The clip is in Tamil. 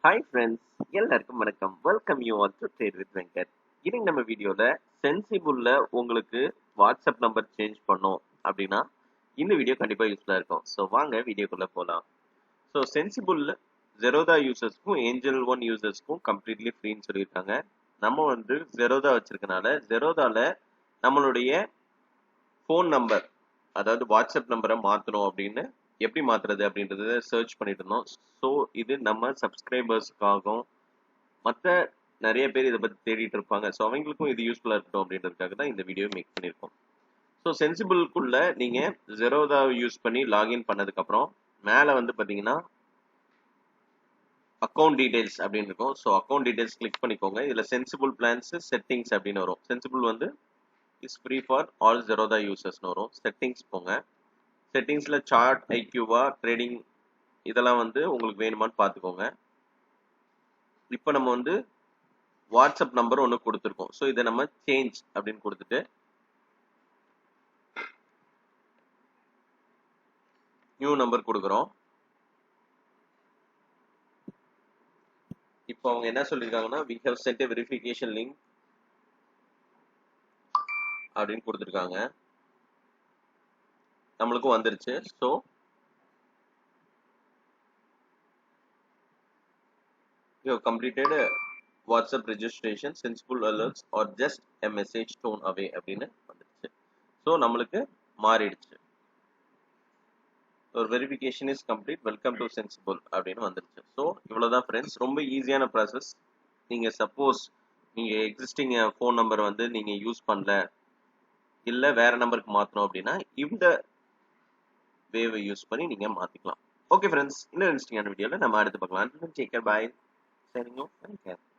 ஹாய் ஃப்ரெண்ட்ஸ், எல்லாருக்கும் வணக்கம். Welcome you all to trade with Venkat. இன்னைக்கு நம்ம வீடியோவில் சென்சிபிளில் உங்களுக்கு வாட்ஸ்அப் நம்பர் சேஞ்ச் பண்ணோம் அப்படின்னா இந்த வீடியோ கண்டிப்பாக யூஸ்ஃபுல்லாக இருக்கும். ஸோ வாங்க வீடியோக்குள்ளே போகலாம். ஸோ சென்சிபிளில் ஜெரோதா யூசர்ஸ்க்கும் ஏஞ்சல் ஒன் யூசர்ஸ்க்கும் கம்ப்ளீட்லி ஃப்ரீன்னு சொல்லியிருக்காங்க. நம்ம வந்து ஜெரோதா வச்சிருக்கனால ஜெரோதாவில் நம்மளுடைய ஃபோன் நம்பர், அதாவது வாட்ஸ்அப் நம்பரை மாற்றணும் அப்படின்னு எப்படி மாத்துறது அப்படின்றத சர்ச் பண்ணிட்டு இருந்தோம். ஸோ இது நம்ம சப்ஸ்கிரைபர்ஸ்க்காகவும் மற்ற நிறைய பேர் இதை பற்றி தேடிட்டு இருப்பாங்க. ஸோ அவங்களுக்கும் இது யூஸ்ஃபுல்லாக இருக்கட்டும் அப்படின்றதுக்காக தான் இந்த வீடியோ மேக் பண்ணியிருக்கோம். ஸோ சென்சிபிள்குள்ள நீங்கள் ஜெரோதா யூஸ் பண்ணி லாகின் பண்ணதுக்கப்புறம் மேலே வந்து பார்த்தீங்கன்னா அக்கௌண்ட் டீடைல்ஸ் அப்படின்னு இருக்கும். ஸோ அக்கௌண்ட் டீடைல்ஸ் கிளிக் பண்ணிக்கோங்க. இதில் சென்சிபிள் பிளான்ஸ் செட்டிங்ஸ் அப்படின்னு வரும். சென்சிபிள் வந்து is free for all Zerodha யூசர்ஸ்னு வரும். செட்டிங்ஸ் போங்க. செட்டிங்ஸில் சார்ட், ஐக்யூவா, ட்ரேடிங் இதெல்லாம் வந்து உங்களுக்கு வேணுமான்னு பார்த்துக்கோங்க. இப்போ நம்ம வந்து வாட்ஸ்அப் நம்பர் ஒன்று கொடுத்துருக்கோம். ஸோ இதை நம்ம சேஞ்ச் அப்படின்னு கொடுத்துட்டு நியூ நம்பர் கொடுக்குறோம். இப்போ அவங்க என்ன சொல்லியிருக்காங்கன்னா we have sent a verification link அப்படின்னு கொடுத்துருக்காங்க. நம்மளுக்கும் வந்துருச்சு. So you have completed WhatsApp registration, sensible alerts are just a message tone away அப்படின்னு வந்துருச்சு. ஸோ நம்மளுக்கு மாறிடுச்சு. ஒரு verification is complete, welcome to sensible அப்படின்னு வந்துருச்சு. ஸோ இவ்வளோதான் ஃப்ரெண்ட்ஸ், ரொம்ப ஈஸியான ப்ராசஸ். நீங்கள் சப்போஸ் நீங்கள் எக்ஸிஸ்டிங் ஃபோன் நம்பர் வந்து நீங்கள் யூஸ் பண்ணல, இல்லை வேற நம்பருக்கு மாற்றணும் அப்படின்னா இந்த வேவை யூஸ் பண்ணி நீங்கள் மாற்றிக்கலாம். ஓகே ஃப்ரெண்ட்ஸ், இன்னொரு இன்ட்ரெஸ்டிங்கான வீடியோவில் நம்ம அடுத்து பார்க்கலாம். டேக் கேர், பாய். சரிங்க.